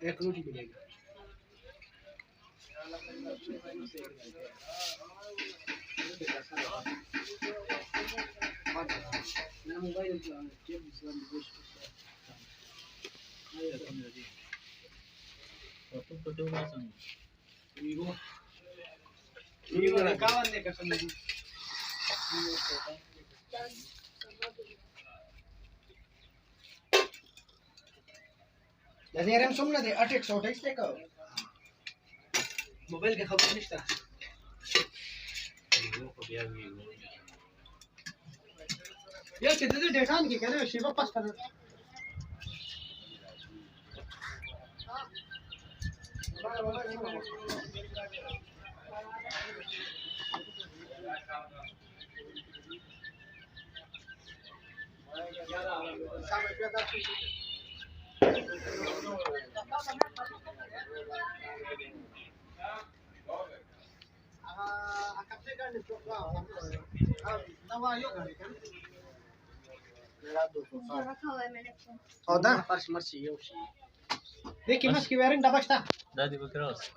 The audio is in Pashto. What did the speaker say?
एक रोटी मिलेगी لازم يرم سمنا دي أتيك صوت إيش تكو موبايل के खबर नहीं था ये कितने डेटा नहीं क्या ना शिवा पास कर هذا فرش مرسي يوشي هيك ماسكي ويرين دبشتا دادي بكراس